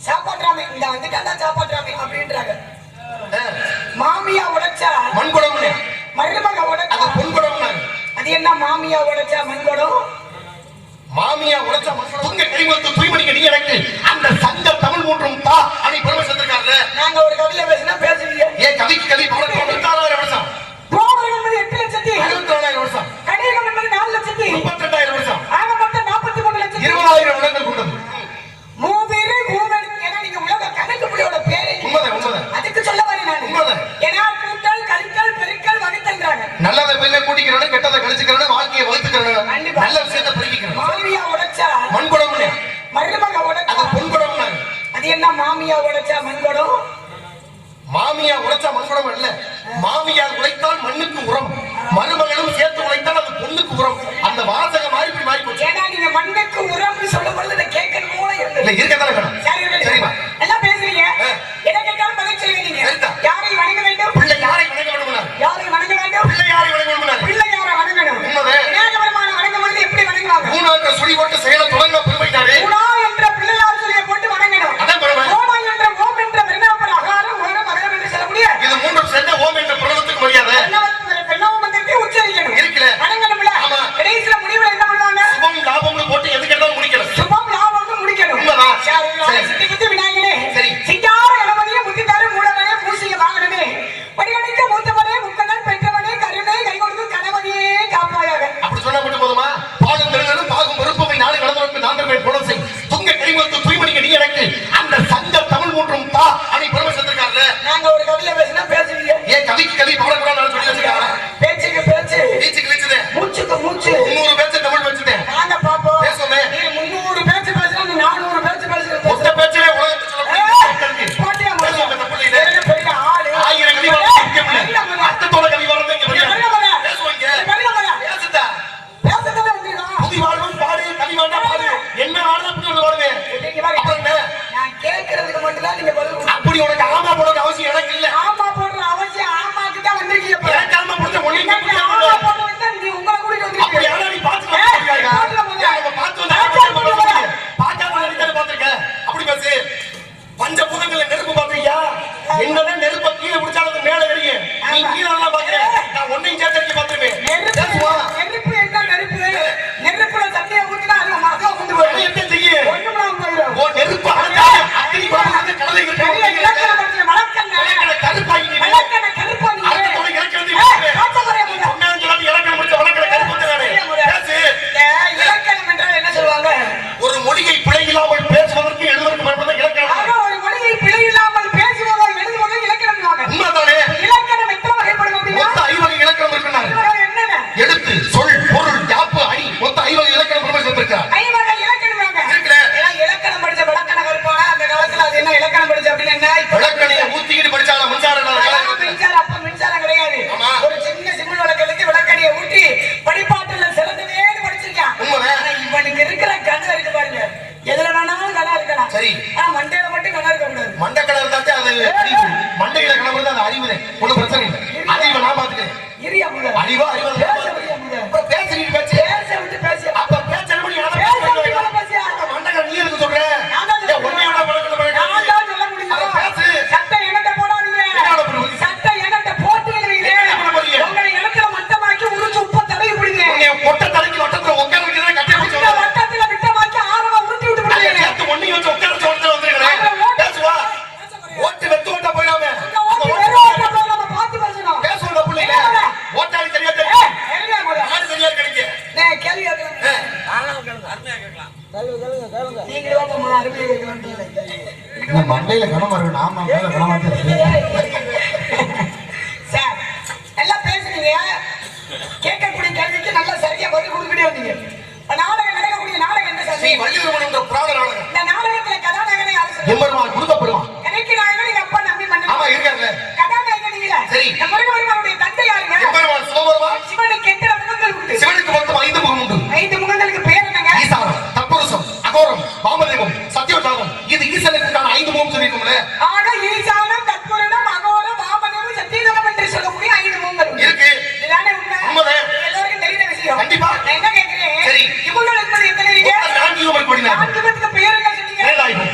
சாப்பாட்டுறாமே இந்த வந்துட்டா சாப்பாட்டுறாமே அப்படின்றாங்க. மாமியா உடைச்சா மண்குடம், மருமக உடைச்சா பொன்குடம். அது என்ன மாமியா உடைச்சா மண்குடம்? மாமியா உடைச்சா துங்க கைவத்து தூய்மணிக்கு நீ எனக்கு அந்த சங்க தமிழ் மூன்றும் தா அணி பரமேஸ்வரன் இருக்காரு. நாங்க ஒரு கவிதை பேசினா பேசுவீங்க. ஏன் கவிக்கு கவி பவன் 16,000 வருஷம், கோவரம் என்பது 8,64,000 வருஷம், கலியுகம் என்பது 4,32,000 வருஷம், ஆக மொத்தம் 43,00,000 20,000 வருடங்கள் கொண்டது. மூவேறு மூவன் ஏன்னா நீங்க உலக கணக்கு புள்ளியோட பேரே உண்மைதான். அதுக்கு சொல்ல வரேன் நான். உண்மைதான். ஏன்னா கூட்டல் கழித்தல் பெருக்கல் வகுத்தல்றாங்க. நல்லதை பெண்ணை கூட்டிக்கிறவன கெட்டதை கழிச்சுக்கிறவன வாழ்க்கையை வகுத்துக்கிறவன நல்ல விஷயத்தை பறிக்கிறவன. மாமியா உடைச்சா மண்குடம், மருமக உடைச்சா பொன்குடம். அது என்ன மாமியா உடைச்சா மண்குடம்? மாமியா உடைச்சா மண்குடம் அல்ல, மாமியார் உழைத்தால் மண்ணுக்கு உரம், மருமகளும் சேர்த்து உழைத்தால் அது பொண்ணுக்கு உரம். அந்த வாசகம் மாறி இப்படி மாறி போச்சு. ஏன்னா நீங்க மண்ணுக்கு உரம்னு சொல்லும் பொழுது இதை கேட்கணும் போல இருக்கு. இல்ல இருக்கதானே வேணும். சரிமா எல்லாம் பேசுறீங்க, எதை கேட்டாலும் பதில் சொல்லுவீங்க. யாரை வணங்க வேண்டும்? பிள்ளை யாரை வணங்க வேண்டும்? யாரை வணங்க வேண்டும்? பிள்ளை யாரை வணங்க வேண்டும்? பிள்ளை யாரை வணங்கணும்? விநாயகபெருமான வணங்கும் பொழுது எப்படி வணங்குவாங்க? மூணாவது சுழி போட்டு செயலை தொடங்க பெருமைட்டாரு. மூணா என்ற பிள்ளையார் சொல்லிய போட்டு வணங்கணும். அதான் பெருமை. ஓமா என்ற ஓம் என்ற பெருமைப்பட அகாரம் ஓரம் அகரம் என்று சொல்ல முடியாது. இது மூன்றும் சேர்ந்த ஓம் என்ற பிரணவத்துக்கு மரியாதை. பெண்ணோம் மந்திரத்தை உச்சரிக்கணும். இருக்குல்ல? வணங்கணும்ல? ஆமா. கடைசியில முடிவுல என்ன பண்ணுவாங்க? சுபம் லாபம்னு போட்டு எது கேட்டாலும் முடிக்கணும். சுபம் லாபம்னு முடிக்கணும். உண்மைதான். சித்தி குத்தி விநாயகனே சரி. சிங்கார கணபதியே முத்தித்தாரு மூலவனே பூசிய வாகனமே வடிவடிக்க மூத்தவனே முக்கண்ணன் பெற்றவனே கருணை கை கொடுத்து கணபதியே காப்பாயாக. அப்படி சொன்னா மட்டும் போதுமா? பாடும் பெருங்களும் பாகும் வெறுப்பவை நாடு கடந்தவருக்கு நான்கு குணம் செய் துங்க கைவத்து தூய்மணிக்கு நீ எனக்கு அந்த சங்க தமிழ் மூன்றும் தா அணி பரமேஸ்வரன் இருக்காரு. நாங்க ஒரு கவிதை பேசினா பேசுவீங்க. ஏன் கவிக்கு கவி பவன் சொல்லி வச்சிருக்காங்க. பேச்சுக்கு பேச்சு, பேச்சுக்கு பேச்சுதே, மூச்சுக்கு மூச்சு. 300 பேச்சு தமிழ் பேச்சுதே. நாங்க பாப்போம். பேசுமே. நீ 300 பேச்சு பேசினா நீ 400 பேச்சு பேசுறது. மொத்த பேச்சே உலகத்தை சொல்ல போட்டியா பேசுவாங்க. தப்பு இல்லை. பெரிய ஆளு 1000 கவி வரணும். அர்த்தத்தோட கவி வரணும். இங்க பேசுவாங்க. பேசுதா பேசுறதே வந்துடா. புதி வாழ்வும் பாடு கவி வாண்டா பாடு என்ன ஆடுனா அப்படி ஒன்று பாடுவே. அப்புறம் என்ன? நான் கேட்கறதுக்கு மட்டும் தான் நீங்க பதில் கொடுங்க. அப்படி உனக்கு ஆமா போட அவசியம் எனக்கு இல்ல. ஆமா போடுற அவசியம் ஆமாக்கு தான் வந்திருக்கீங்க. எனக்கு ஆமா போட ஒண்ணு ஆமா போட வந்து நீ உங்களை கூட்டிட்டு வந்திருக்கீங்க. அப்படி யாரா நீ பாத்து வந்திருக்காங்க. நம்ம பாத்து வந்தா பாக்காத நடிகரை பாத்துக்க. அப்படி பேசு. பஞ்சபூதங்கள்ல நெருப்பு பாத்தியா? என்னதான் நெருப்ப கீழே பிடிச்சாலும் மேல எரியும். நீ கீழ எல்லாம் பாக்குற. நான் ஒண்ணையும் சேர்த்து பாத்துருவேன். நெருப்பு என்ன நெருப்பு? நெருப்புல தண்ணியை ஊத்தினா அது மரத்துல வந்து போயிடும். என்ன செய்ய? ஒண்ணுமே போயிடும். ஓ நெருப்பு அடங்கா அக்னி பாம்பு கடலை இருக்கு. இலக்கண பத்தி வளர்க்கண்ண கருப்பாகி நீ வளர்க்கண கருப்பாகி அடுத்தவளை இலக்கணத்தை சொன்னான்னு சொல்லாது இலக்கணம் முடிச்ச வளர்க்கற கருப்பத்தை நானே பேசு. இலக்கணம் என்றால் என்ன சொல்லுவாங்க? ஒரு மொழியை பிழை இல்லாமல் பேசுவதற்கு எழுதுவதற்கு பயன்படுத்த இலக்கணம். ஒரு மொழியை பிழை இல்லாமல் பேசுவதோ எழுதுவதோ இலக்கணம். உண்மைதானே? இலக்கணம் எத்தனை வகைப்படும் அப்படின்னா மொத்த 5 வகை இலக்கணம் இருக்கிறார். என்னென்ன? எழுத்து, சொல், பொருள், யாப்பு, அணி மொத்த 5 வகை இலக்கணம் பிரபஞ்சம் இருக்கார். 5 வகை இலக்கணம் இருக்குல்ல? இலக்கணம் படிச்ச விளக்கண கருப்பானா அந்த காலத்துல அது என்ன இலக்கணம் படிச்ச அப்படின்னு என்ன? விளக்கணையை ஊத்திக்கிட்டு படிச்சாலும் மின்சாரம் அப்ப மின்சாரம் கிடையாது. ஒரு சின்ன சிமிழ் விளக்கெடுத்து விளக்கணையை ஊற்றி படிப்பாட்டுல சிறந்ததே படிச்சிருக்கான். இவனுக்கு இருக்கிற கணம் இருக்கு பாருங்க, எதுல வேணாலும் கணம் இருக்கலாம். சரி, மண்டையில மட்டும் கணம் இருக்க கூடாது. மண்டை கணம் இருந்தாச்சு அது மண்டையில கணம் இருந்தா அது அறிவுரை. ஒன்னும் பிரச்சனை இல்லை. அறிவை நான் பாத்துக்கிறேன். அறிவா அறிவா பேசுறீங்க. பேச்சு பேச விட்டு பேசு. அப்ப பேச்ச மண்டை நீ இருக்கு சொல்றேன். ஒன்னையோட பழக்கம் சொல்ல முடியும். பேசு. சட்டை என்கிட்ட போடாதீங்க. சட்டை என்கிட்ட போட்டு உங்களை இடத்துல மட்டமாக்கி உரிச்சு உப்ப தடவி விடுங்க. கொட்டை தலைக்கு வட்டத்துல உட்கார வைக்கிறதா கட்டி பிடிச்சு வட்டத்துல விட்டமாக்கி ஆரமா உருட்டி விட்டு விடுங்க. ஒன்னையும் வச்சு உட்கார சொல்றது வந்துருக்கேன். பேசுவா. ஓட்டு வெத்து ஓட்டா போயிடாம பார்த்து பேசணும். பேசுவோம் பிள்ளைங்க. ஓட்டாளி சரியா தெரியும். நாடு சரியா கிடைக்க கேள்வி மண்டையில கணம் வரும். நாம சார் நல்லா பேசுறீங்க. கேட்கக்கூடிய கேள்விக்கு நல்லா சரியா பதில் கொடுத்துட்டே வந்தீங்க. நாடகம் நடக்கக்கூடிய நாடகம் என்ன சார்? இந்த நாடகத்துல கதாநாயகனை யாரு சொல்லுங்க? எனக்கு நாயகன் எங்க அப்பா நம்பி பண்ண கதாநாயகன் இல்ல. சரி, முருகனுடைய தந்தை யாருங்க? சிவனுக்கு எத்தனை முகங்கள் உண்டு? சிவனுக்கு மொத்தம் 5 முகம் உண்டு. 5 முகங்களுக்கு பேர் என்னங்க? ஈசானம், தத்புருஷம், அகோரம், வாமதேவம், சத்யோஜாதம். இது ஈசனுக்கான 5 முகம் சொல்லிருக்கோம்ல. ஆக ஈசானம், தத்புருஷம், அகோரம், வாமதேவம், சத்யோஜாதம் என்று சொல்லக்கூடிய 5 முகங்கள் இருக்கு. இதுதானே உண்மை? உண்மைதான். எல்லாருக்கும் தெரிந்த விஷயம். கண்டிப்பா. நான் என்ன கேக்குறேன்? சரி, இவங்க என்பது எத்தனை இருக்கு? 4 யுகம் படினா. 4 யுகத்துக்கு பேர் என்ன சொன்னீங்க? பிரேதாயுகம்,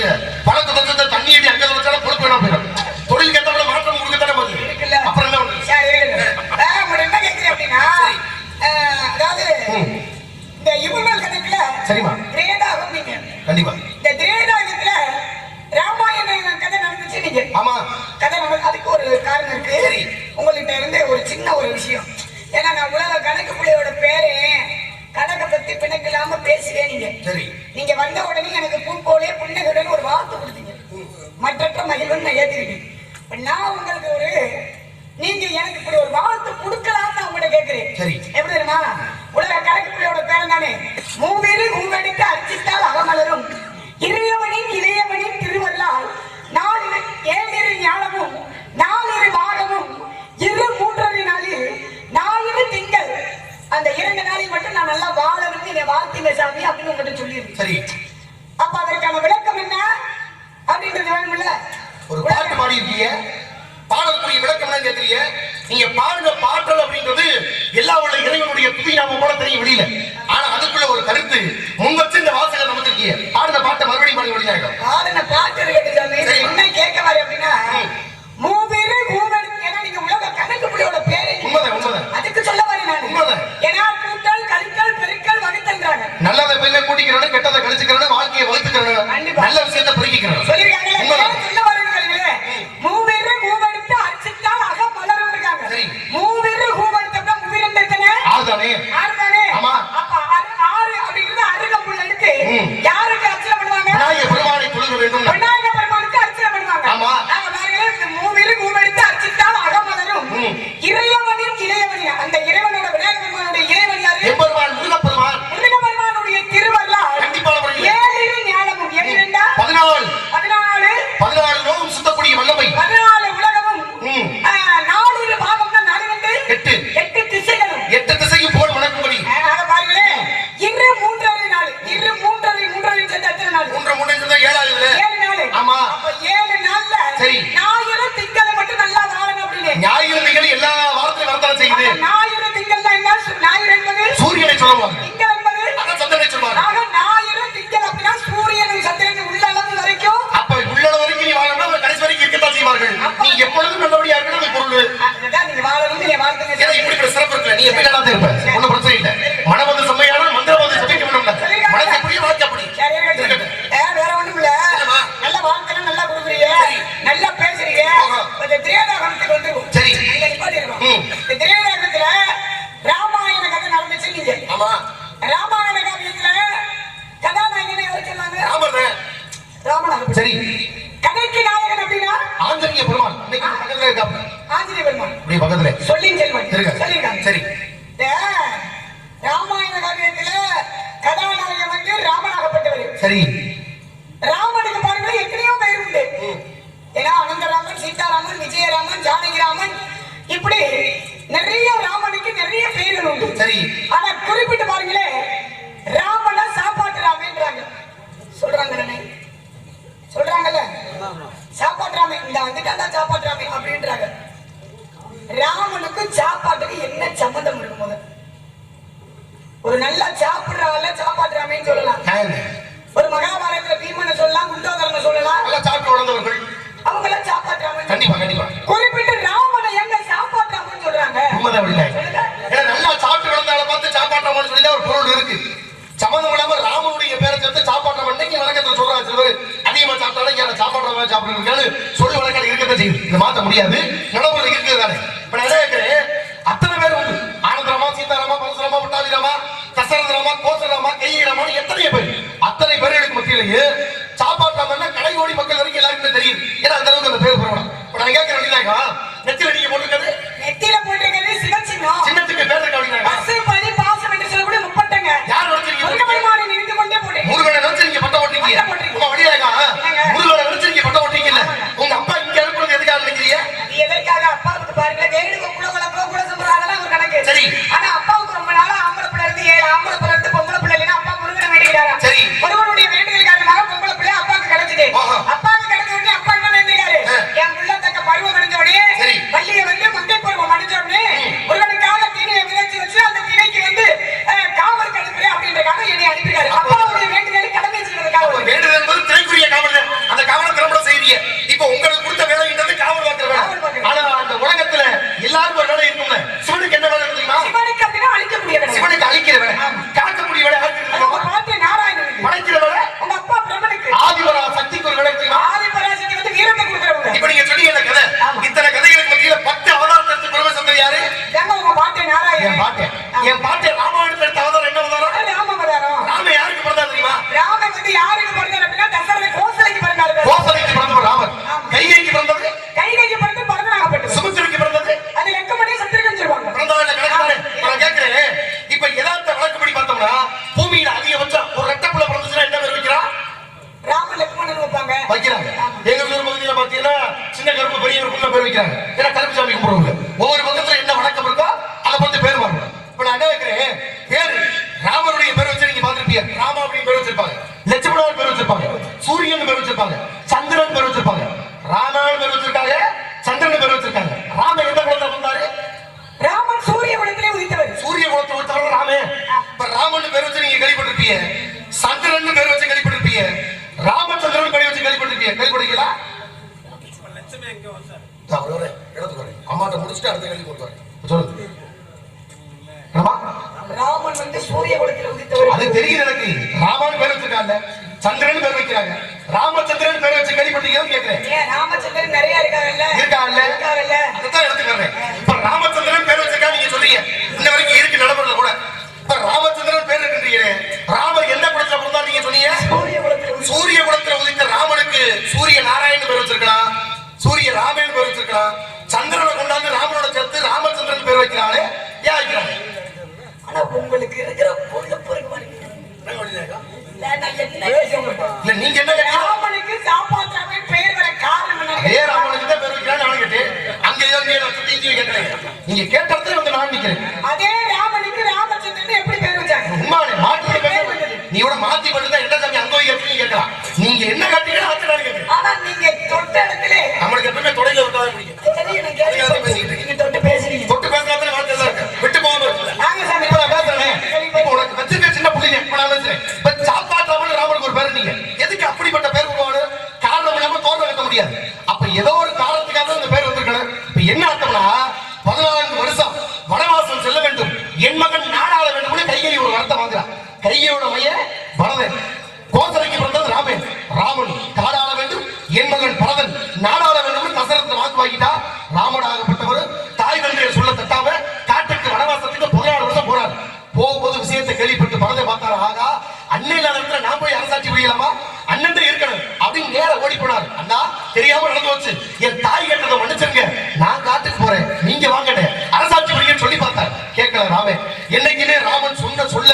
வச்சுக்க பழக்க தச்சத்தை தண்ணி அடி அங்க வச்சாலும் பொறுப்பு வேணாம் போயிடும் தொழில் கேட்டவங்கள மாற்றம் கொடுக்கத்தானே போகுது அப்புறம் என்ன பண்ணுது என்ன கேட்கிறேன் அப்படின்னா அதாவது இந்த இவங்கள் கதைக்குள்ள சரிமா திரேதாகம் நீங்க கண்டிப்பா இந்த திரேதாகத்துல ராமாயண கதை நடந்துச்சு நீங்க ஆமா கதை நடந்து அதுக்கு ஒரு காரணம் இருக்கு சரி உங்கள்கிட்ட இருந்து ஒரு சின்ன ஒரு விஷயம் ஏன்னா நான் உலக கணக்கு பிள்ளையோட பேரு கணக்கை பத்தி பிணக்கு இல்லாம பேசுவேன் நீங்க சரி நீங்க வந்த உடனே எனக்கு பூ போலே புன்னகையுடன் ஒரு வார்த்தை கொடுத்தீங்க மற்றற்ற மகிழ்வு நான் ஏத்துக்கிட்டேன் நான் உங்களுக்கு ஒரு நீங்க எனக்கு இப்படி ஒரு வாழ்த்து கொடுக்கலாம்னு உங்கள்கிட்ட கேட்கிறேன் சரி எப்படி தெரியுமா உலக கணக்கு பிள்ளையோட பேர் தானே மூவேறு உங்கடிக்கு அர்ச்சித்தால் அகமலரும் இளையவனின் இளையவனின் திருவள்ளால் நாலு ஏழிரு ஞானமும் நாலிரு வாரமும் மூன்றரை நாளில் ஞாயிறு திங்கள் அந்த 2 நாளில் மட்டும் நான் நல்லா வாழணும்னு என்னை வாழ்த்திங்க சாமி அப்படின்னு உங்கள்கிட்ட சொல்லியிருக்கேன் சரி அப்ப அதற்கான விளக்கம் என்ன அப்படின்றது வேணும்ல ஒரு பாட்டு பாடி இருக்கீங்க பாடக்கூடிய விளக்கம் என்ன கேட்கறீங்க நீங்க பாடுற பாடல் அப்படின்றது எல்லா உள்ள இறைவனுடைய துதி நாம போல தெரியும் வெளியில ஆனா அதுக்குள்ள ஒரு கருத்து முன் வச்சு இந்த வாசகர் நமக்கு இருக்கீங்க பாடுற பாட்டை மறுபடியும் பாடி வெளியாகும் பாடுன பாட்டு கேட்டு என்ன கேட்க மாதிரி அப்படின்னா மூவேறு மூவரு ஏன்னா நீங்க உலக கணக்கு பிள்ளையோட பேரு உண்மைதான் அதுக்கு சொல்ல வரேன் நான் உண்மைதான் ஏன்னா கூட்டல் கழித்தல் பெருக்கல் வகுத்தல்ன்றாங்க நல்லதை பெண்ணை கூட்டிக்கிறவனு கெட்டதை கழிச்சுக்கிறவனு வாழ்க்கையை வளர்த்துக்கிறவனு நல்ல விஷயத்தை பெருக்கிக்கிறவன் சொல்லிருக்காங்களே சொல்ல வரேன்னு மூவேறு மூவெடுத்து அர்ச்சித்தால் அக மலரும் இருக்காங்க மூவேறு மூவெடுத்தா மூவிரண்டு எத்தனை ஆறுதானே ஆமா அப்ப ஆறு அப்படிங்கிறது அருகம்புல் எடுத்து யாருக்கு அர்ச்சனை பண்ணுவாங்க விநாயகர் பெருமானை தொழுக வேண்டும் விநாயகர் பெருமானுக்கு அர்ச்சனை பண்ணுவாங்க ஆமா மூவேறு மூவெடுத்து அர்ச்சித்தால் அக மலரும் இறையவனின் இளையவனியா அந்த இறைவனோட விநாயகர் பெருமானுடைய இறைவன் யாரு எம்பெருமான் முருகப்பெருமான் முருகப்பெருமானுடைய திருவள்ளால் கண்டிப்பான 7 ஞானமும் 14 லோகம் சுத்தக்கூடிய வல்லமை 14 உலகமும் 4 பாகம்னா 4 8 திசைகளும் 8 திசையும் போல் மணக்கும்படி அத பாருங்களே இன்று 3 நாள் இன்று 3 சேர்த்து எத்தனை நாள் 3 சேர்த்து 7 நாள் ஆமா அப்ப 7 நாள்ல சரி ஞாயிறு திங்களை மட்டும் நல்லா வாழணும் அப்படின்னு ஞாயிறு திங்கள் எல்லா வாரத்திலும் வரத்தான் செய்யுது ஞாயிறு திங்கள்னா என்ன ஞாயிறு என்பது சூரியனை சொல்லுவாங்க திங்கள் என்பது அதான் சந்திரனை சொல்லுவாங்க ஆக ஞாயிறு திங்கள் அப்படின்னா சூரியனும் சந்திரனும் உள்ள அளவு வரைக்கும் அப்ப உள்ளளவு வரைக்கும் நீ வாழணும் கடைசி வரைக்கும் இருக்கத்தான் செய்வார்கள் நீ எப்பொழுதும் நல்லபடியா இருக்கணும் பொருள் அதான் நீங்க வாழணும் நீங்க வாழ்த்துங்க ஏன்னா இப்படி சிறப்பு இருக்குல்ல நீ எப்படி நல்லா இருப்ப ஒன்னும் பிரச்சனை இல்லை மனமது செம்மையான மந்திரமது சபிக்க முடியல மனசு எப்படி வாழ்க்கை அப்படி வேற ஒண்ணும் இல்ல நல்ல வாழ்க்கை நல்லா கொடுக்குறீங்க நல்லா பேசுறீங்க இந்த திரேதாகமத்துக்கு வந்துருவோம் சரி இந்த திரேதாகமத்துல ராமாயண கதை நடந்துச்சு நீங்க ஆமா ராமாயண காவியத்துல கதாநாயகனை யாரு சொன்னாங்க ராமன் சரி கதைக்கு நாயகன் அப்படின்னா ஆஞ்சநேய பெருமான் இன்னைக்கு பக்கத்துல இருக்காங்க ஆஞ்சநேய பெருமான் அப்படியே பக்கத்துல சொல்லின் செல்வன் சொல்லிருக்காங்க சரி ராமாயண காவியத்துல கதாநாயகன் வந்து ராமனாகப்பட்டவர் சரி ராமனுக்கு பாருங்க எத்தனையோ பேர் உண்டு ஏன்னா அனந்தராமன் சீதாராமன் விஜயராமன் ஜானகிராமன் இப்படி நிறைய ராமனுக்கு நிறைய பேர்கள் உண்டு சரி ஆனா குறிப்பிட்டு பாருங்களே ராமனா சாப்பாட்டு ராமன்றாங்க சொல்றாங்கல்ல சாப்பாட்டு ராமன் இந்த வந்துட்டாண்டா சாப்பாட்டு ராமன் அப்படின்றாங்க ராமனுக்கு சாப்பாட்டுக்கு என்ன சம்பந்தம் இருக்கும் போது ஒரு நல்லா சாப்பிடுறாங்கல்ல சாப்பாட்டு ராமன் சொல்லலாம் ஒரு மகாபாரதத்துல பீமனை சொல்லலாம் குண்டோதரனை சொல்லலாம் நல்லா சாப்பிட்டு வளர்ந்தவர்கள் அவங்க எல்லாம் சாப்பாட்டுறாமன் கண்டிப்பா குறிப்பிட்டு ராமனை எங்க சாப்பாட்டுறாமன்னு சொல்றாங்க உண்மைதான் அப்படி இல்லை ஏன்னா நல்லா சாப்பிட்டு வளர்ந்தால பார்த்து சாப்பாட்டுறாமன்னு சொல்லி ஒரு பொருள் இருக்கு சம்பந்தம் இல்லாம ராமனுடைய பேரை சேர்த்து சாப்பாட்டுறாமன் இன்னைக்கு வழக்கத்துல சொல்றாங்க சில பேர் அதிகமா சாப்பிட்டாலும் ஏன் சாப்பாடுறவங்க சாப்பிடுறீங்கன்னு சொல்லி வழக்கம் இருக்கதான் செய்யுது இதை மாற்ற முடியாது நடைமுறை இருக்குது தானே இப்ப நான் கேட்கிறேன் அத்தனை பேர் உண்டு ஆனந்தராமா சீதாராமா பரசுராமா பட்டாபிராமா தசரதராமா கோசராமா கையராமான்னு எத்தனை பேர் அத்தனை பேர்களுக்கு மத்தியிலேயே சாப்பாட்டாமன்னா கடை ஓடி மக்கள் வரைக்கும் எல்லாருக்குமே தெரியுது ஏன்னா அந்த அளவுக்கு அந்த பேர் பரவலாம் இப்ப நான் கேட்கிறேன் அப்படின்னாக்கா நெத்தியில நீங்க போட்டிருக்கிறது சிவச்சின்னம் சின்னத்துக்கு பேர் இருக்கு அப்படின்னாங்க பாசம் என்று சொல்லக்கூடிய முப்பட்டங்க யார் வச்சிருக்கீங்க நினைத்து கொண்டே போட்டேன் முருகனை நினைச்சிருக்கீங்க பட்ட ஓட்டிருக்கீங்க உங்க வழியாக்கா முருகனை நினைச்சிருக்கீங்க பட்ட ஓட்டிருக்கீங்க உங்க அப்பா இங்க அனுப்புறது எதுக்காக நினைக்கிறீங்க எதற்காக அப்பாவுக்கு பாருங்க வேணுக்கு கூட சொல்றாங்க அதெல்லாம் ஒரு கணக்கு சரி ஆனா அப்பாவுக்கு ரொம்ப நாளா ஆம்பளை பிள்ளை இருந்து 7 ஆம்பளை பிள்ளை இருந்து பொம்பளை பிள்ளை இல்லைன்னா அப்பா முருகனை வேண்டிக்கிறாரா சரி முருகனுடைய வேண்டுதல் காரணமாக பொம்பளை பிள்ளை அப்பாவுக்கு கிடைச்சது அப்பாவுக்கு கிடைச்ச உடனே அப்பா என்ன நினைக்கிறாரு என் பிள்ளை தக்க பருவம் அடைஞ்ச உடனே பள்ளியை வந்து முந்தை பருவம் அடைஞ்ச உடனே முருகனுக்காக திணையை விதைச்சு வச்சு அந்த திணைக்கு வந்து காவல் கடுப்புறேன் அப்படின்றக்காக என்னை அனுப்பிடுறாரு அப்பாவுடைய வேண்டுதலை கடமை செய்வதற்காக வேண்டுதல் என் பாட்டை ராமாயணத்தை எடுத்த அவதாரம் என்ன அவதாரம்? ராமவதாரம். ராம யாருக்கு பிறந்தார் தெரியுமா? ராமன் வந்து யாருக்கு பிறந்தார் அப்படின்னா தசரத கோசலைக்கு பிறந்தார். கோசலைக்கு பிறந்தவர் ராமர். கைகைக்கு பிறந்தது? கைகைக்கு பிறந்து பரதனாகப்பட்டது. சுமித்திரைக்கு பிறந்தது? அது லெக்கமணி சத்திரகன் சொல்லுவாங்க. பிறந்தவங்க கணக்குதானே. நான் கேட்கிறேன், இப்ப யதார்த்த வழக்குப்படி பார்த்தோம்னா பூமியில அதிகபட்சம் ஒரு ரெட்டப்புல பிறந்துச்சுன்னா என்ன பேர் வைக்கிறான்? ராம லெக்மணன் வைப்பாங்க. வைக்கிறாங்க. எங்க ஊர் பகுதியில பாத்தீங்கன்னா சின்ன கருப்பு பெரிய கருப்பு பேர் வைக்கிறாங்க. ஏன்னா கருப்பு சாமி கும்பிடுவாங்க. ஒவ்வொரு பக்கத்துல என்ன வழக்கம் இருக்கோ அதை பார்த்து பேர் வாங்க. இப்ப நான் என்ன வைக்கிறேன், பேரு ராமருடைய பேர் வச்சு நீங்க பாத்துருப்பீங்க. ராமா அப்படின்னு பேர் வச்சிருப்பாங்க, லட்சுமணன் பேர் வச்சிருப்பாங்க, சூரியன் பேர் வச்சிருப்பாங்க, சந்திரன் பேர் வச்சிருப்பாங்க, ராமாயணன் பேர் வச்சிருக்காங்க, சந்திரன் பேர் வச்சிருக்காங்க. ராம எந்த குலத்துல வந்தாரு? ராமன் சூரிய குலத்திலே உதித்தவர். சூரிய குலத்துல உதித்தவர் ராமே. இப்ப ராமன் பேர் வச்சு நீங்க கேள்விப்பட்டிருப்பீங்க, சந்திரன் பேர் வச்சு கேள்விப்பட்டிருப்பீங்க, ராமச்சந்திரன் பேர் வச்சு கேள்விப்பட்டிருப்பீங்க. கேள்விப்பட்டீங்களா? அம்மாட்ட முடிச்சுட்டு அடுத்த கேள்வி கொடுத்தாரு. சொல்லுங்க. ராமன் வந்து சூரிய குலத்திலே உதித்தவர். அது தெரியுது எனக்கு. ராமன் பேர் வச்சிருக்காங்க, சந்திரன் பேர் வைக்கிறாங்க, ராமச்சந்திரன் பேர் வச்சு கேள்விப்பட்டீங்கன்னு கேட்கிறேன். ஏன் ராமச்சந்திரன் நிறைய இருக்காங்கல்ல? இருக்காங்கல்ல. அதான் எடுத்துக்கிறேன். இப்ப ராமச்சந்திரன் பேர் வச்சிருக்கா நீங்க சொல்றீங்க. இன்ன வரைக்கும் இருக்கு நடைமுறையில கூட. இப்ப ராமச்சந்திரன் பேர் இருக்குன்றீங்க. ராமர் எந்த குலத்துல பிறந்தா நீங்க சொன்னீங்க? சூரிய குலத்துல உதித்த ராமனுக்கு சூரிய நாராயணன் பேர் வச்சிருக்கலாம், சூரிய ராமன் பேர் வச்சிருக்கலாம். சந்திரனை கொண்டாந்து ராமனோட சேர்த்து ராமச்சந்திரன் பேர் வைக்கிறாளே, ஏன் வைக்கிறாங்க? ஆனா உங்களுக்கு இருக்கிற பொறுப்பு பாருங்க. இல்ல நீங்க என்ன ராமனுக்கு சாப்பாட்டாவே பேர் வர காரணம் என்ன? அதே ராமனுக்கு தான் பேர் வைக்கிறான்னு நான் கேட்டேன். அங்க கேட்கிறேன். நீங்க கேட்டதே வந்து நான் நிக்கிறேன். அதே ராமனுக்கு ராமச்சந்திரன் எப்படி பேர் வச்சாங்க? உண்மையானே மாத்தி நீயோட மாத்தி பண்ணுதா என்ன சாமி அங்க போய் எப்படி கேட்கலாம். நீங்க என்ன கட்டிங்கன்னா அதை நான் கேட்கிறேன். ஆனா நீங்க தொட்ட இடத்துல நம்மளுக்கு எப்பவுமே தொடையில விட்டாதான் பிடிக்கும். நீங்க தொட்டு பேசுறீங்க. தொட்டு பேசுறதுல வார்த்தை தான் இருக்கு. விட்டு போகாம இருக்குல்ல. நாங்க சாமி இப்ப நான் பேசுறேன். இப்ப உனக்கு வச்சிருக்க சின்ன புள்ளிங்க இப்ப நான் பேசுறேன். இப்ப சாப்பாட்டாமல் ராமனுக்கு ஒரு பேர் நீங்க எதுக்கு அப்படிப்பட்ட பேர் உருவானு காரணம் இல்லாம தோன்ற வைக்க முடியாது. அப்ப ஏதோ ஒரு காரணத்துக்காக அந்த பேர் வந்திருக்கணும். இப்ப என்ன அர்த்தம்னா 14 வருஷம் வனவாசம் செல்ல வேண்டும், என் மகன் நாடாள வேண்டும். கைகை ஒரு வார்த்தை வாங்குறான். கையோட மைய பரதன். கோசலைக்கு பிறந்தது ராமன். ராமன் காடாள வேண்டும், என் மகன் பரதன் நாடாள வேண்டும். தசரத்தை வாக்கு வாங்கிட்டா. ராமனாகப்பட்டவர் தாய் தந்தையை சொல்ல தட்டாம காட்டுக்கு வனவாசத்துக்கு 14 வருஷம் போறாரு. போகும்போது விஷயத்தை கேள்விப்பட்டு பரதை பார்த்தாரு. ஆகா, அண்ணன் இல்லாத இடத்துல நான் போய் அரசாட்சி புரியலாமா? அண்ணன் இருக்கணும் அப்படின்னு நேர ஓடி போனார். அண்ணா தெரியாம நடந்து வச்சு என் தாய் கேட்டதை மன்னிச்சிருங்க, நான் காட்டுக்கு போறேன், நீங்க வாங்கட அரசாட்சி புரிய சொல்லி பார்த்தார். கேட்கல ராமன். என்னைக்குமே ராமன் சொன்ன சொல்ல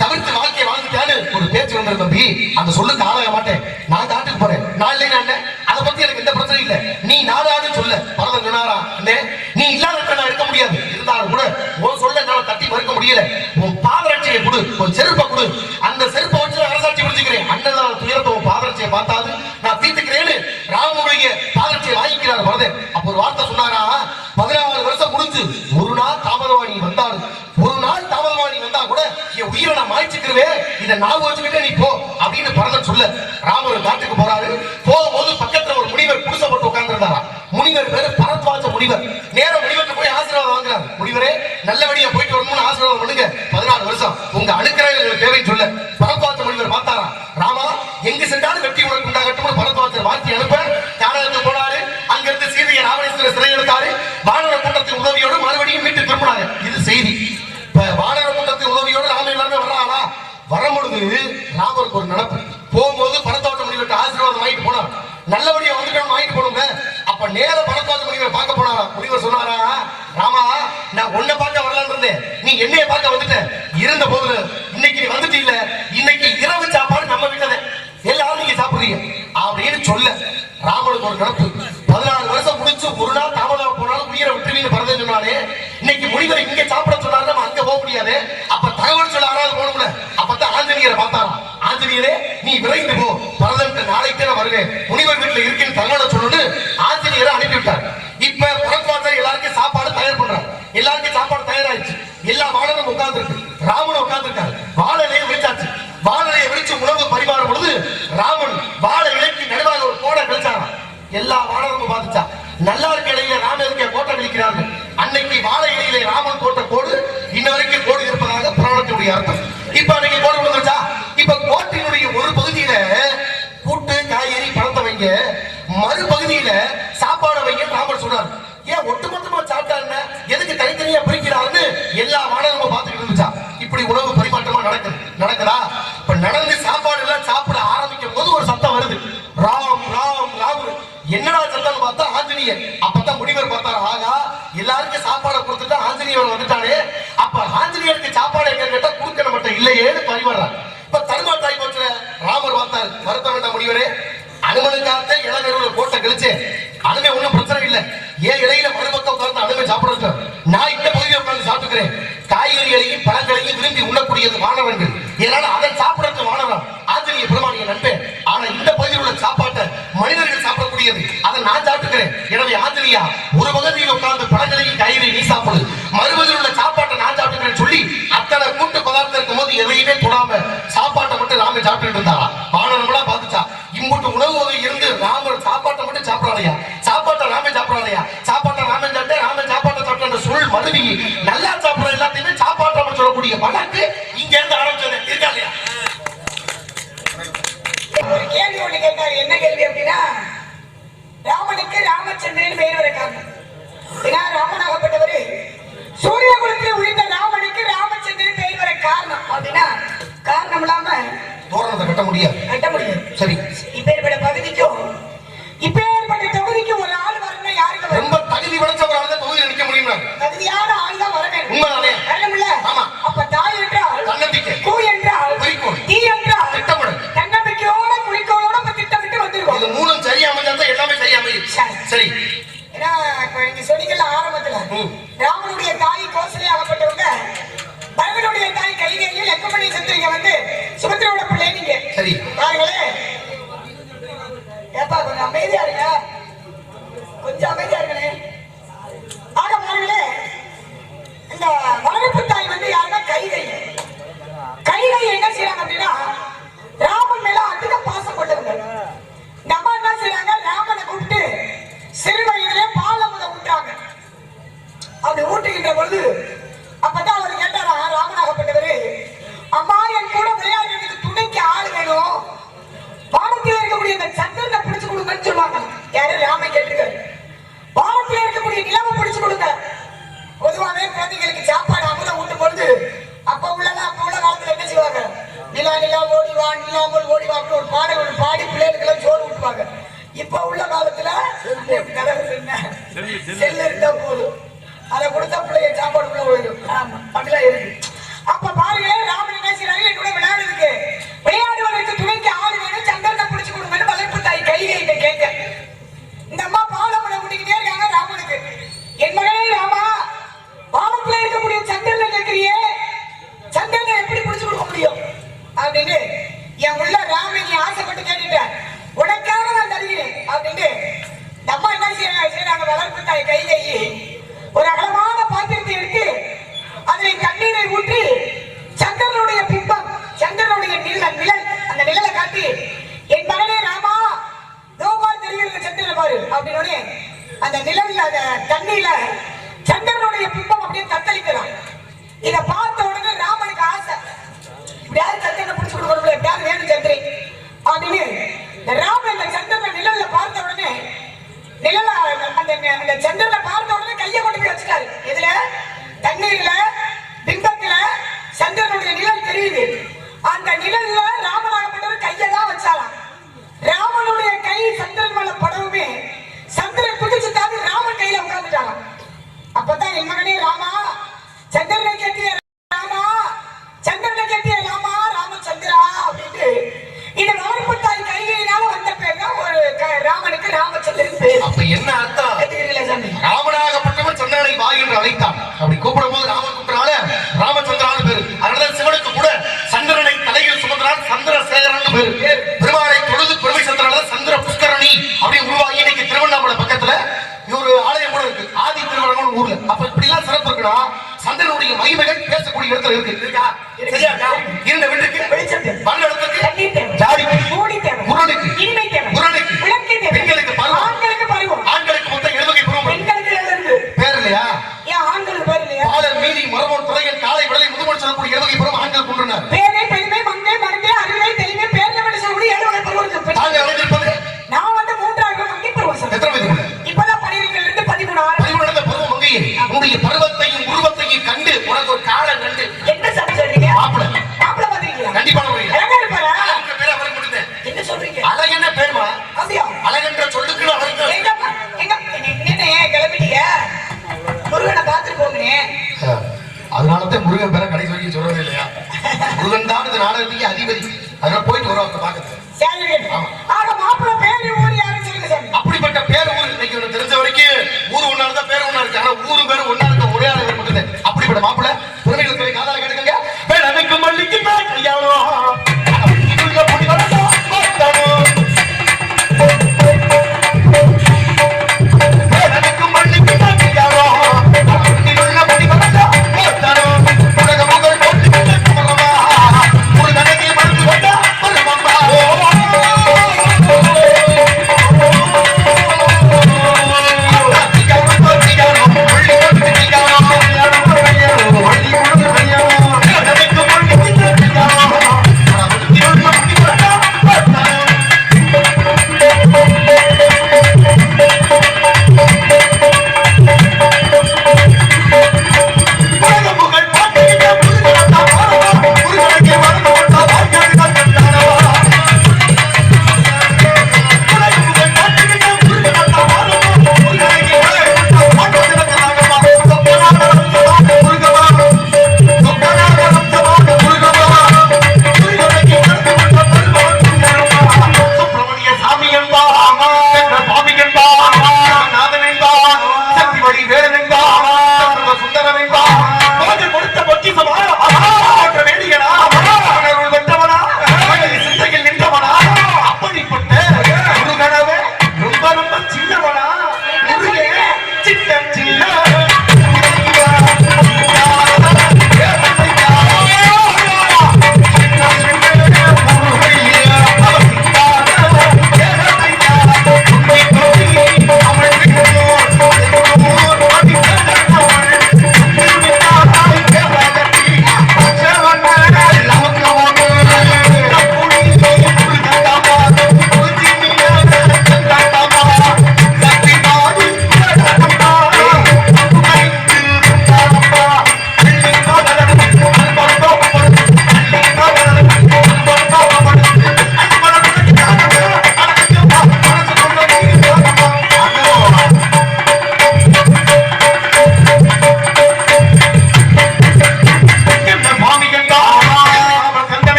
தவிர்த்து வாழ்க்கையை வாழ்ந்துட்டான்னு ஒரு பேச்சு வந்தது. தம்பி அந்த சொல்லுக்கு ஆளாக மாட்டேன், நான் காட்டுக்கு போறேன். நான் இல்லைன்னா அண்ணன் அதை பத்தி எனக்கு எந்த பிரச்சனையும் இல்லை, நீ நாடான்னு சொல்ல. பரதன் சொன்னாரா, அண்ணே நீ இல்லாத நான் இருக்க முடியாது, இருந்தாலும் கூட உன் சொல்ல என்னால தட்டி மறுக்க முடியல. உன் பாதரட்சியை கொடு, உன் செருப்பை கொடு, அந்த செருப்பை வச்சு அரசாட்சி முடிச்சுக்கிறேன். அண்ணன் துயரத்தை உன் பாதரட்சியை பார்த்தாது நான் தீர்த்துக்கிறேன்னு ராமனுடைய பாதரட்சியை வாங்கிக்கிறார் பரதன். அப்ப ஒரு வார்த்தை சொன்னாரா, 14 வருஷம் முடிஞ்சு ஒரு நாள் தாமதவாணி வந்தாரு, ஒரு நாள் தாமதவாணி வந்தா கூட என் உயிரை நான் மாய்ச்சிக்கிறேன், இதை ஞாபகம் வச்சுக்கிட்டே நீ போ அப்படின்னு பரதன் சொல்ல ராமர் காட்டுக்கு போறாரு. போகும்போது பக்கத்துல ஒரு முனிவர் குடிசை போட்டு உட்கார்ந்துருந்தாரா. முனிவர் பேரு பரத்வாஜ முனிவர். நேரம் முனிவர்கிட்ட போய் ஆசீர்வாதம் வாங்குறாரு. முனிவரே நல்லபடியா போயிட்டு வரணும்னு ஆசீர்வாதம் பண்ணுங்க, 14 வருஷம் உங்க அனுக்கிரகம் தேவைன்னு சொல்ல பரத்வாஜ முனிவர் பார்த்தாரா. ராமா எங்கு சென்றாலும் வெற்றி உனக்கு உண்டாகட்டும் பரத்வாஜர் வாழ்த்தி அனுப்ப கானகத்துக்கு போனாரு. அங்கிருந்து சீதையை ராவணேஸ்வரர் சிறை எடுத்தாரு. வானர கூட்டத்தின் உதவியோடு மறுபடியும் மீட்டு திரும்பினாங்க. இது செய்தி. இப்ப வானர கூட்டத்தின் உதவியோடு ராம எல்லாருமே வர்றாங்களா. வரும்பொழுது ராமருக்கு ஒரு நினைப்பு. போகும்போது பரத்வாஜ முனிவர்கிட்ட ஆசீர்வாதம் வாங்கிட்டு போனார். நல்லபடியா வந்துட்டோம் வாங்கிட்டு போனோங்க. அப்ப நேர பரத்வாஜ முனிவர் பார்க்க போனாரா. முனிவர் சொன்னாரா, ராமா நான் உன்னை பார்க்க வரலான்னு இருந்தேன், நீ என்னைய பார்க்க வந்துட்ட. இருந்த போது இன்னைக்கு நீ வந்துட்டு இல்ல, இன்னைக்கு இரவு சாப்பாடு நம்ம வீட்டுல எல்லாரும் நீங்க சாப்பிடுறீங்க அப்படின்னு சொல்ல ராமனுக்கு ஒரு கணப்பு. 14 வருஷம் முடிச்சு ஒரு நாள் தாமதம் போனாலும் உயிரை விட்டுவீங்க பரதன் சொன்னாலே. இன்னைக்கு முனிவர் இங்க சாப்பிட சொன்னாரு, நம்ம அங்க போக முடியாது. அப்ப தகவல் சொல்ல ஆறாவது போகணும்ல. அப்பதான் ஆஞ்சநேயரை பார்த்தாராம். ஆஞ்சநேயரே நீ விரைந்து போ, பரதன் நாளைக்கு நான் வருவேன், முனிவர் வீட்டுல இருக்குன்னு தகவலை சொல்லணும்னு ஆஞ்சநேயரை அனுப்பிவிட்டார். இப்ப பரத்வாஜர் எல்லாருக்கும் சாப்பாடு தயார் பண்றாரு. எல்லாருக்கும் சாப்பாடு தயாராயிடுச்சு. எல்லா வாழனும் உட்கார்ந்து இருக்கு. ராமன் உட்கார்ந்து இருக்காரு. வாழலையே விழிச்சாச்சு. வாழலையை விழிச்சு உணவு பரிமாறும் பொழுது ராமன் வாழை இலைக்கு நடுவாக ஒரு கோடை கழிச்சாராம். எல்லா வாழனும் பார்த்துச்சா. நல்லா இருக்க இலையில ராமன் இருக்க கோட்டை கழிக்கிறார்கள். அன்னைக்கு வாழை இலையில ராமன் போட்ட கோடு இன்ன வரைக்கும் கோடு இருப்பதாக புராணத்தினுடைய அர்த்தம். இப்ப அன்னைக்கு கோடு விழுந்துச்சா. இப்ப கோட்டினுடைய ஒரு பகுதியில கூட்டு காய்கறி பழத்தை வைங்க, மறுபகுதியில சாப்பாடு வைங்க ராமன் சொன்னார். ஏன் ஒட்டுமொத்தமா சாப்பிட்டா என்ன, எதுக்கு தனித்தனியா பிரிக்கிறார் போறாருன்னு எல்லா மாணவர்களும் பார்த்துக்கிட்டு இருந்துச்சா. இப்படி உணவு பரிமாற்றமா நடக்குதா? இப்ப நடந்து சாப்பாடு எல்லாம் சாப்பிட ஆரம்பிக்கும் போது ஒரு சத்தம் வருது, ராம் ராம் ராம். என்னடா சத்தம் பார்த்தா ஆஞ்சநேயர். அப்பதான் முனிவர் பார்த்தாரு, ஆகா எல்லாருக்கும் சாப்பாடை கொடுத்துட்டா ஆஞ்சநேயர் வந்துட்டானே, அப்ப ஆஞ்சநேயருக்கு சாப்பாடு எங்க கேட்டா கொடுக்க நம்மகிட்ட இல்லையேன்னு பரிமாறாரு. இப்ப தருமாட்டாய் போச்சுல ராமர் பார்த்தாரு, வருத்த வேண்டாம் முனிவரே, அனுமனுக்காக இளநெருவுல கோட்டை கழிச்சு அனுமே ஒண்ணும் பிரச்சனை இல்லை, ஏன் இடையில மறுபக்கம் உட்கார்ந்து அனுமே சாப்பிடுறது, நான் இந்த பகுதியில் உட்கார்ந்து சாப்பிட்டுக்கிறேன். காய்கறிகளையும் பழங்களையும் விரும்பி உண்ணக்கூடியது மாணவர்கள், இதனால அதை சாப்பிடறது மாணவன் ஆஞ்சநேய பெருமானிய நண்பேன். ஆனா இந்த பகுதியில் உள்ள சாப்பாட்டை மனிதர்கள் சாப்பிடக்கூடியது, அதை நான் சாப்பிட்டுக்கிறேன். எனவே ஆஞ்சநேயா, ஒரு பகுதியில் உட்கார்ந்து பழங்களையும் காய்கறி நீ சாப்பிடு, மறுபகுதியில் உள்ள சாப்பாட்டை நான் சாப்பிட்டுக்கிறேன் சொல்லி அத்தனை கூட்டு பதார்த்தம் இருக்கும் போது எதையுமே தொடாம சாப்பாட்டை மட்டும் ராமன் சாப்பிட்டு இருந்தாரா. மாணவர்களா பார்த்துச்சா, இம்புட்டு உணவு வகை இருந்து ராமர் சாப்பாட்டை மட்டும் சாப்பிடாதையா, சாப்பாட்டை ராமன் சாப்பிடாதையா, சாப்பாட்டை ராமன் சாப்பிட்டேன், ராமன் சாப்பாட்டை சாப்பிட்ட சொல் மருவி நல்லா சாப்பிடுற எல்லாத்தையுமே சாப்பாட்டை சொல்லக்கூடிய வழக்கு இங்க இருந்து ஆரம்பிச்சது இருக்கா இல்லையா? ஒரு கேள்வி ஒண்ணு கேட்டாரு. என்ன கேள்வி அப்படின்னா, ராமனுக்கு ராமச்சந்திரன் பெயர் வர காரணம் ஏன்னா, ராமனாகப்பட்டவரு சூரிய குலத்தில் உயிர்ந்த ராமனுக்கு ராமச்சந்திரன் பெயர் வர காரணம் அப்படின்னா, காரணம் இல்லாம தோரணத்தை கட்ட முடியாது. சரி, இப்பேற்பட்ட பகுதிக்கும் இப்பேற்பட்ட தொகுதிக்கும் ஒரு ஆள் வரணும். யாருக்கு வரும்? ரொம்ப தகுதி படைச்சவரால தான் தொகுதியில் நிற்க முடியும். தகுதியான ஆள் தான் வர வேண்டும். உண்மைதானே? வரணும்ல? ஆமா. அப்ப தாய் என்றால் தன்னம்பிக்கை, கூ என்றால் குறிக்கோள், தீ என்றால் திட்டமிடல், தன்னம்பிக்கையோட குறிக்கோளோட திட்டமிட்டு வந்துருவோம். இது மூணும் சரியா அமைஞ்சாதான் எல்லாமே சரியா அமையும். சரி, ஏன்னா இப்ப நீங்க சொன்னீங்கல்ல ஆரம்பத்துல, ராமனுடைய தாய் கோசலை ஆகப்பட்டவங்க, பரதனுடைய தாய் கைகேயி, லக்குமணி சந்திரிங்க வந்து சுபத்திரோட பிள்ளை. நீங்க சரி பாருங்களே, ஏப்பா கொஞ்சம் அமைதியா இருங்க, கொஞ்சம் அமைதியா இருக்கனே. ஆக பாருங்களே, இந்த வளர்ப்பு தாய் வந்து யாருன்னா கைகை. கைகை என்ன செய்யறாங்க அப்படின்னா, ராமன் மேல அதிக பாசம் கொண்டவங்க. இந்த அம்மா என்ன செய்யறாங்க, ராமனை கூப்பிட்டு சிறு வயதிலே பால் அமுதம் ஊட்டுறாங்க. அப்படி ஊட்டுகின்ற பொழுது அப்பதான் அவர் கேட்டாரா, ராமனாகப்பட்டவரு, அம்மா என் கூட விளையாடுறதுக்கு துணைக்கு ஆள் வேணும், வானத்தில் இருக்கக்கூடிய இந்த சந்திரனை பிடிச்சு கொடுங்கன்னு சொல்லுவாங்க. யாரு? ராமன் கேட்டிருக்காரு. வானத்தில் இருக்கக்கூடிய நிலவை பிடிச்சு கொடுங்க. பொதுவாகவே குழந்தைகளுக்கு சாப்பாடு அமுதம் ஊட்டும் பொழுது அப்ப உள்ள காலத்துல என்ன செய்வாங்க, நிலா நிலா ஓடி வா, நிலாமல் ஓடி வா ஒரு பாடல் ஒரு பாடி பிள்ளைகளுக்கு சோறு ஊட்டுவாங்க. இப்ப உள்ள காலத்துல செல்லு இருந்தா போதும், அதை கொடுத்தா பிள்ளைய சாப்பாடு உள்ள போயிடும். ஆமா, அப்படிலாம் இருக்கு. அப்ப பாருங்க, ராமன் என்ன செய்யறாரு, என்னோட விளையாடுவதற்கு துணைக்கு ஆள் வேணும், சந்திரனை பிடிச்சு கொடுங்கன்னு வளர்ப்பு தாய் கைகிட்ட கேட்க, இந்த அம்மா பாலமுறை ஊட்டிக்கிட்டே இருக்காங்க ராமனுக்கு. என் மகனே ராமா, வானத்துல இருக்கக்கூடிய சந்திரனை கேட்கிறியே, சந்திரனை எப்படி பிடிச்சு கொடுக்க முடியும் அப்படின்னு என் உள்ள ராமன் நீ ஆசைப்பட்டு கேட்டுட்டேன், உனக்காக நான் தருகிறேன் அப்படின்னு இந்த அம்மா என்ன செய்யறாங்க, வளர்ப்பு தாய் கைகை ஒரு அகலமான பாத்திரத்தை எடுத்து அதில் தண்ணீரை ஊற்றி சந்திரனுடைய பிம்பம், சந்திரனுடைய நிழல், அந்த நிழலை காட்டி, என் மகனே ராமா, தோபால் தெரிகிறது சந்திரன் பாரு அப்படின்னு அந்த நிழல்ல அந்த தண்ணீர்ல சந்திரனுடைய பிம்பம் அப்படியே தத்தளிக்கலாம். இதை பார்த்த உடனே ராமனுக்கு ஆசை, எப்படியாவது சந்திரனை பிடிச்சு கொடுக்கணும், எப்படியாவது வேணும் சந்திரி அப்படின்னு ராமன் அந்த சந்திரனை நிழல்ல பார்த்த உடனே, நிழல அந்த சந்திரனை பார்த்த உடனே கையை கொண்டு போய் வச்சுட்டாரு. இதுல தண்ணீர்ல பிம்பத்துல சந்திரனுடைய நிழல் தெரியுது. அந்த நிழல்ல ராமனாகப்பட்டவர் கையை தான் வச்சாராம். ராமனுடைய கை சந்திரன் மேல படவுமே சந்திரன் குதிச்சு தாண்டி ராமன் கையில உட்கார்ந்துட்டாங்க. அப்பதான் என் மகனே ராமா, சந்திரனை கேட்டிய ராமா, சந்திரனை கேட்டிய ராமா, ராமச்சந்திரா அப்படின்ட்டு இந்த வளர்ப்பு தாய் கையினால வந்த பேர் தான் ஒரு ராமனுக்கு ராமச்சந்திரன் பேர். அப்ப என்ன அர்த்தம்? ராமனாகப்பட்டவன் சந்திரனை வா என்று அழைத்தான். அப்படி கூப்பிடும் போது ராமன் கூப்பிடனால ராமச்சந்திரான்னு பேரு. அதனால சிவனுக்கு கூட சந்திரனை தலையில் சுமந்திரான் சந்திரசேகரன் பேரு. பெருமாளை தொழுது பெருமை சந்திரனால சந்திர புஷ்கரணி அப்படி உருவாகி இன்னைக்கு திருவண்ணாமலை பக்கத்துல ஒரு ஆலயம் கூட இருக்கு, ஆதி திருவண்ணாமலை ஊர்ல. அப்ப இப்படி எல்லாம் சிறப்பு இருக்குன்னா சந்திரனுடைய மகிமைகள் பேசக்கூடிய இடத்துல இருக்கு. இருக்கா? சரியா இருக்கா? இருண்ட வீட்டுக்கு வந்த இடத்துக்கு ஜாதிக்கு முரணுக்கு முரணுக்கு பெண்களுக்கு பருவம், ஆண்களுக்கு பருவம், ஆண்களுக்கு மொத்தம் 7 வகை பருவம், பெண்களுக்கு 7 பேர் இல்லையா? ஏன் ஆண்களுக்கு பேர் இல்லையா? பாலர் மீதி மரபோன் துறையன் காலை விடலை முதுமொழி சொல்லக்கூடிய 7 வகை பருவம் ஆண்கள் கொண்டுனர். பேரை பெருமை மங்கை மறந்தே அறிவை தெளிவை பேர்ல விட சொல்லக்கூடிய 7 வகை பருவம் இருக்கு. தாங்க அழைந்திருப்பது நான் வந்து 3ஆவது மங்கை பருவம் சார். எத்தனை வயது? இப்பதான் 12 இருந்து 13 13 பருவம் மங்கையே உன்னுடைய பருவத்தையும் உருவத்தையும் கண் முருகன் பேர கடைசி வரைக்கும் சொல்றதே இல்லையா? முருகன் தான் இந்த நாடகத்துக்கு அதிபதி. அதனால போயிட்டு வரோம் பாக்குறது. ஆக மாப்பிள்ளை பேரு ஊர் யாருன்னு சொல்லுங்க சாமி. அப்படிப்பட்ட பேர் ஊர் இன்னைக்கு உனக்கு தெரிஞ்ச வரைக்கும் ஊர் ஒன்னாலதான் பேர் ஒன்னா இருக்கு. ஆனா ஊரும் பேரும் ஒன்னா இருக்க ஒரே ஆளு பேர் மட்டும். அப்படிப்பட்ட மாப்பிள்ளை பெருமைகள் போய் காதால கேட்டுக்கங்க. வேலைக்கு மல்லிக்கு தான் கல்யாணம்.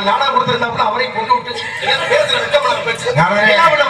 நாடா கொடுத்திருந்தாப்புல அவரை கொண்டு விட்டு பேசுற வெக்கப்படாத பேச்சு என்ன பண்ண